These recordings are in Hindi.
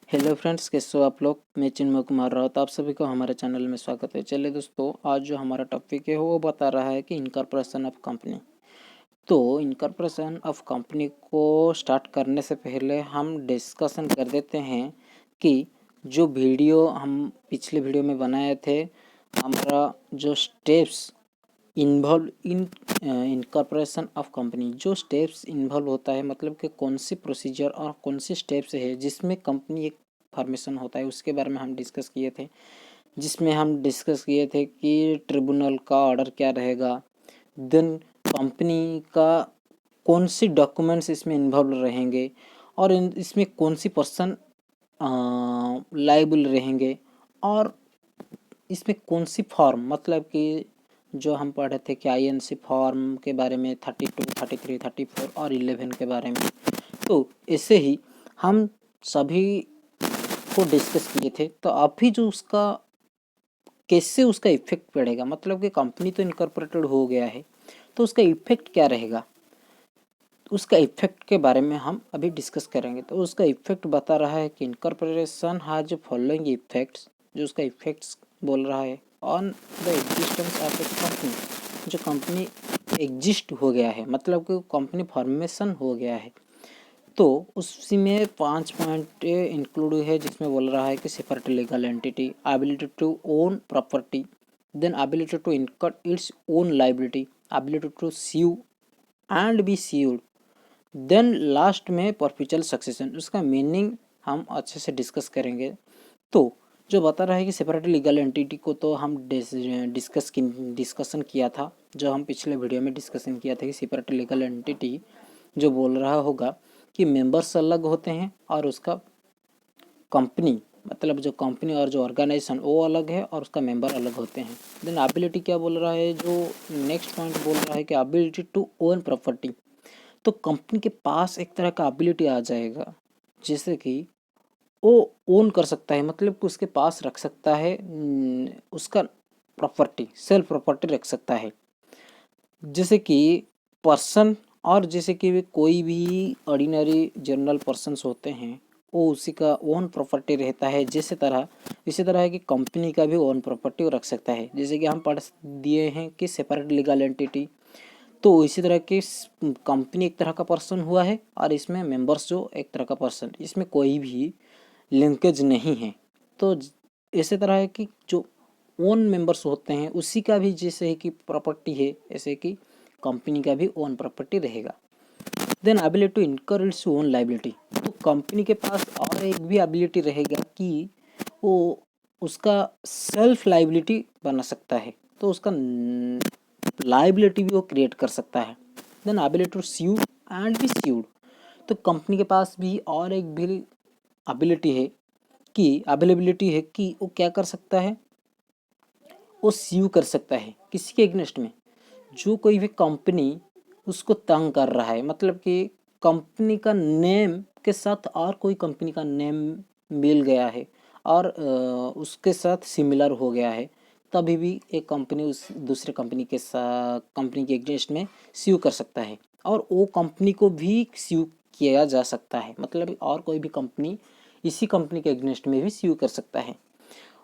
हेलो फ्रेंड्स, कैसे हो आप लोग। मैं चिन्मय कुमार राउत, आप सभी को हमारे चैनल में स्वागत है। चलिए दोस्तों, आज जो हमारा टॉपिक है वो बता रहा है कि इनकॉर्पोरेशन ऑफ कंपनी। तो इनकॉर्पोरेशन ऑफ कंपनी को स्टार्ट करने से पहले हम डिस्कशन कर देते हैं कि जो वीडियो हम पिछले वीडियो में बनाए थे, हमारा जो steps involve in incorporation of company, जो स्टेप्स इन्वॉल्व होता है, मतलब कि कौन सी प्रोसीजर और कौन सी स्टेप्स है जिसमें कंपनी एक फॉर्मेशन होता है, उसके बारे में हम डिस्कस किए थे। जिसमें हम डिस्कस किए थे कि ट्रिब्यूनल का ऑर्डर क्या रहेगा, देन कंपनी का कौन सी डॉक्यूमेंट्स इसमें इन्वॉल्व रहेंगे, और इसमें कौन सी पर्सन लाइबल रहेंगे, और इसमें कौन सी फॉर्म, मतलब कि जो हम पढ़े थे कि आईएनसी फॉर्म के बारे में 32, 33, 34 और 11 के बारे में। तो ऐसे ही हम सभी को डिस्कस किए थे। तो अभी जो उसका कैसे उसका इफेक्ट पड़ेगा, मतलब कि कंपनी तो इनकॉर्पोरेटेड हो गया है, तो उसका इफेक्ट क्या रहेगा, उसका इफेक्ट के बारे में हम अभी डिस्कस करेंगे। तो उसका इफेक्ट बता रहा है कि इनकॉर्पोरेशन हैज फॉलोइंग इफेक्ट्स, जो उसका इफेक्ट्स बोल रहा है on the existence of A company. जो कंपनी एग्जिस्ट हो गया है, मतलब कि कंपनी फॉर्मेशन हो गया है, तो उसी में 5 पॉइंट इंक्लूड है, जिसमें बोल रहा है कि separate legal entity, ability to own property, then ability to incur its own liability, ability to sue and be sued, then last में परपेचुअल सक्सेशन। उसका मीनिंग हम अच्छे से डिस्कस करेंगे। तो जो बता रहा है कि सेपरेट लीगल एंटिटी को तो हम डिस्कशन किया था, जो हम पिछले वीडियो में डिस्कशन किया था कि सेपरेट लीगल एंटिटी जो बोल रहा होगा कि मेंबर्स अलग होते हैं और उसका कंपनी, मतलब जो कंपनी और जो ऑर्गेनाइजेशन वो अलग है और उसका मेंबर अलग होते हैं। देन एबिलिटी क्या बोल रहा है, जो नेक्स्ट पॉइंट बोल रहा है कि एबिलिटी टू ओन प्रॉपर्टी। तो कंपनी के पास एक तरह का एबिलिटी आ जाएगा, जैसे कि वो ओन कर सकता है, मतलब कि उसके पास रख सकता है उसका प्रॉपर्टी, सेल्फ प्रॉपर्टी रख सकता है, जैसे कि पर्सन, और जैसे कि कोई भी ऑर्डिनरी जनरल पर्सन्स होते हैं, वो उसी का ओन प्रॉपर्टी रहता है। इसी तरह है कि कंपनी का भी ओन प्रॉपर्टी वो रख सकता है। जैसे कि हम पढ़ दिए हैं कि सेपरेट लीगल एंटिटी, तो इसी तरह की कंपनी एक तरह का पर्सन हुआ है और इसमें मेंबर्स जो एक तरह का पर्सन, इसमें कोई भी लिंकेज नहीं है। तो इसी तरह है कि जो ओन मेंबर्स होते हैं उसी का भी जैसे है कि प्रॉपर्टी है, ऐसे कि कंपनी का भी ओन प्रॉपर्टी रहेगा। Then ability to incur its own liability, तो कंपनी के पास और एक भी एबिलिटी रहेगा कि वो उसका सेल्फ लाइबिलिटी बना सकता है, तो उसका लाइबिलिटी भी वो क्रिएट कर सकता है। Then ability to sue and be sued, तो कंपनी के पास भी और एक भी एबिलिटी है कि अवेलेबिलिटी है कि वो क्या कर सकता है, वो स्यू कर सकता है किसी के अगेंस्ट में, जो कोई भी कंपनी उसको तंग कर रहा है, मतलब कि कंपनी का नेम के साथ और कोई कंपनी का नेम मिल गया है और उसके साथ सिमिलर हो गया है, तभी भी एक कंपनी उस दूसरे कंपनी के साथ, कंपनी के अगेंस्ट में स्यू कर सकता है, और वो कंपनी को भी स्यू किया जा सकता है, मतलब और कोई भी कंपनी इसी कंपनी के अगेंस्ट में भी स्यू कर सकता है,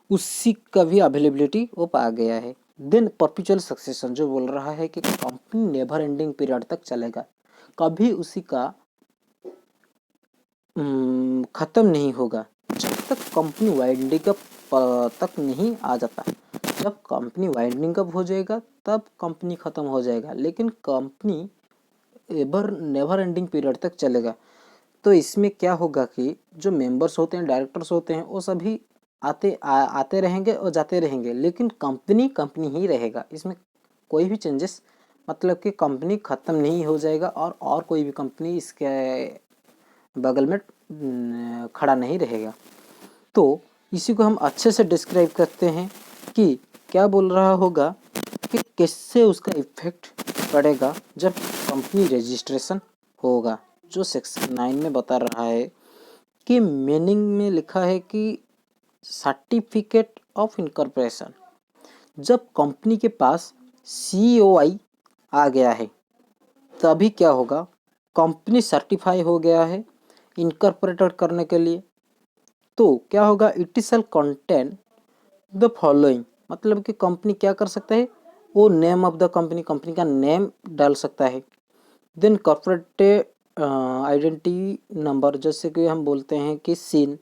उसी का भी अवेलेबिलिटी वो पा गया है। देन परपेचुअल सक्सेशन, जो बोल रहा है कि कंपनी नेवर एंडिंग पीरियड तक चलेगा, कभी उसी का ख़त्म नहीं होगा जब तक कंपनी वाइंडिंग अप तक नहीं आ जाता। जब कंपनी वाइंडिंग अप हो जाएगा तब कंपनी ख़त्म हो जाएगा, लेकिन company ever never ending period तक चलेगा। तो इसमें क्या होगा कि जो मेंबर्स होते हैं, डायरेक्टर्स होते हैं, वो सभी आते रहेंगे और जाते रहेंगे, लेकिन कंपनी कंपनी ही रहेगा। इसमें कोई भी चेंजेस, मतलब कि कंपनी ख़त्म नहीं हो जाएगा और कोई भी कंपनी इसके बगल में खड़ा नहीं रहेगा। तो इसी को हम अच्छे से डिस्क्राइब करते हैं कि क्या बोल रहा होगा कि कैसे उसका इफेक्ट पड़ेगा जब कंपनी रजिस्ट्रेशन होगा। जो सेक्शन 9 में बता रहा है कि मीनिंग में लिखा है कि सर्टिफिकेट ऑफ इनकॉर्पोरेशन, जब कंपनी के पास COI आ गया है तभी क्या होगा, कंपनी सर्टिफाई हो गया है इनकॉर्पोरेटेड करने के लिए। तो क्या होगा, it shall contain the following, मतलब कि कंपनी क्या कर सकता है, वो name of the company, company का नेम डाल सकता है। देन कॉर्पोरेट आइडेंटिटी नंबर, जैसे कि हम बोलते हैं कि सिन,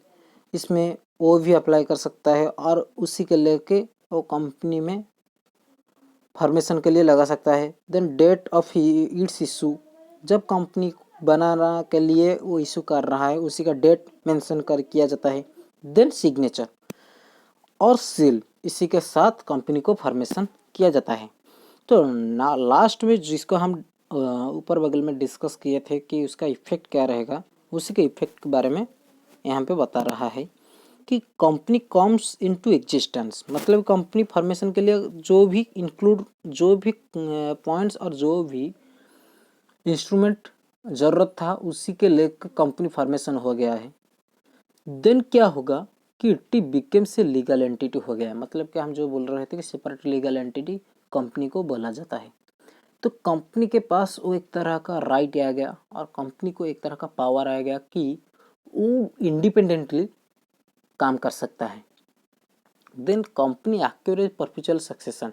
इसमें वो भी अप्लाई कर सकता है और उसी के लेके वो कंपनी में फॉर्मेशन के लिए लगा सकता है। Then date of its issue, जब कंपनी बनाना के लिए वो इशू कर रहा है उसी का डेट मेंशन कर किया जाता है। देन सिग्नेचर और सील, इसी के साथ कंपनी को फॉर्मेशन किया जाता है। तो ना लास्ट में जिसको हम ऊपर बगल में डिस्कस किए थे कि उसका इफेक्ट क्या रहेगा, उसी के इफेक्ट के बारे में यहाँ पे बता रहा है कि कंपनी कम्स इनटू एग्जिस्टेंस, मतलब कंपनी फॉर्मेशन के लिए जो भी इंक्लूड, जो भी पॉइंट्स और जो भी इंस्ट्रूमेंट ज़रूरत था उसी के लेकर कंपनी फॉर्मेशन हो गया है। देन क्या होगा कि टी बिकेम से लीगल एंटिटी हो गया है, मतलब कि हम जो बोल रहे थे कि सेपरेट लीगल एंटिटी कंपनी को बोला जाता है। तो कंपनी के पास वो एक तरह का राइट आ गया और कंपनी को एक तरह का पावर आ गया कि वो इंडिपेंडेंटली काम कर सकता है। Then company accurate perpetual succession,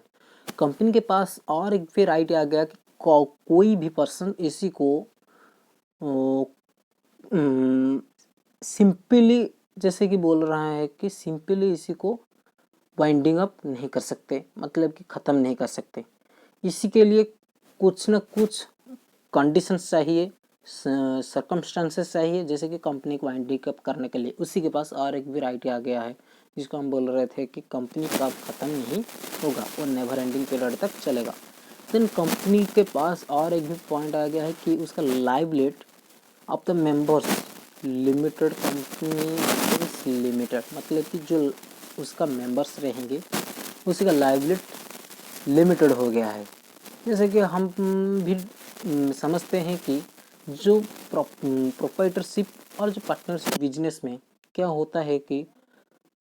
company के पास और एक फिर राइट आ गया कि कोई भी पर्सन इसी को सिंपली, जैसे कि बोल रहा है कि सिंपली इसी को वाइंडिंग अप नहीं कर सकते, मतलब कि ख़त्म नहीं कर सकते। इसी के लिए कुछ न कुछ कंडीशंस चाहिए, सर्कमस्टांसेस चाहिए, जैसे कि कंपनी को वाइंडिंग अप करने के लिए उसी के पास और एक भी राइट आ गया है, जिसको हम बोल रहे थे कि कंपनी कब ख़त्म नहीं होगा, वो नेवर एंडिंग पीरियड तक चलेगा। देन कंपनी के पास और एक भी पॉइंट आ गया है कि उसका liability of the members limited, company limited, मतलब कि जो उसका मेंबर्स रहेंगे उसी का लाइबिलिटी लिमिटेड हो गया है। जैसे कि हम भी समझते हैं कि जो प्रोप्राइटरशिप और जो पार्टनरशिप बिजनेस में क्या होता है कि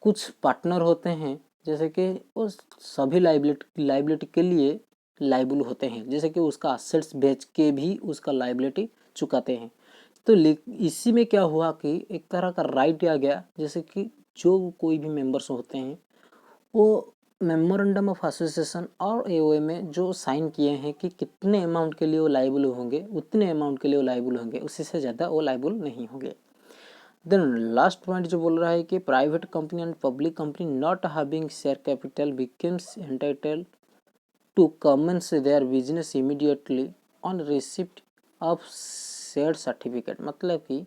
कुछ पार्टनर होते हैं, जैसे कि वो सभी लाइबिलिटी के लिए लाइबल होते हैं, जैसे कि उसका असेट्स बेच के भी उसका लाइबिलिटी चुकाते हैं। तो इसी में क्या हुआ कि एक तरह का राइट आ गया, जैसे कि जो कोई भी मेंबर्स होते हैं वो मेमोरेंडम ऑफ एसोसिएशन और एओए में जो साइन किए हैं कि कितने अमाउंट के लिए वो लाइबल होंगे उतने अमाउंट के लिए वो लाइबल होंगे, उससे से ज़्यादा वो लाइबल नहीं होंगे। देन लास्ट पॉइंट जो बोल रहा है कि private company and public company not having share capital becomes entitled to commence their business immediately on receipt of share certificate, मतलब कि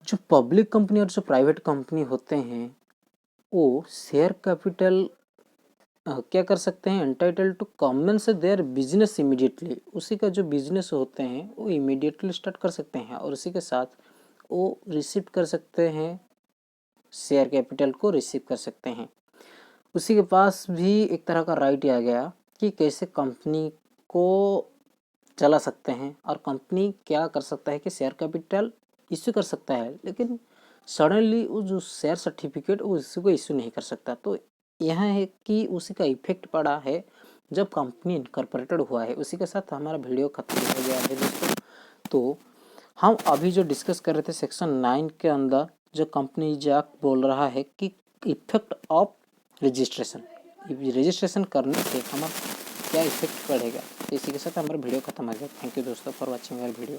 जो पब्लिक कंपनी और जो प्राइवेट कंपनी होते हैं वो शेयर कैपिटल क्या कर सकते हैं, entitle to commence their business immediately, उसी का जो बिजनेस होते हैं वो इमीडिएटली स्टार्ट कर सकते हैं और उसी के साथ वो रिसीव कर सकते हैं, शेयर कैपिटल को रिसीव कर सकते हैं। उसी के पास भी एक तरह का राइट आ गया कि कैसे कंपनी को चला सकते हैं और कंपनी क्या कर सकता है कि शेयर कैपिटल इश्यू कर सकता है, लेकिन सडनली वो जो शेयर सर्टिफिकेट वो इसी को इश्यू नहीं कर सकता। तो यह है कि उसी का इफेक्ट पड़ा है जब कंपनी इनकॉर्पोरेटेड हुआ है। उसी के साथ हमारा वीडियो खत्म हो गया है दोस्तों। तो हम अभी जो डिस्कस कर रहे थे सेक्शन 9 के अंदर जो कंपनी एक्ट बोल रहा है कि इफेक्ट ऑफ रजिस्ट्रेशन, रजिस्ट्रेशन करने से हमारा क्या इफेक्ट पड़ेगा। तो इसी के साथ हमारा वीडियो खत्म हो गया। थैंक यू दोस्तों फॉर वॉचिंग आवर वीडियो।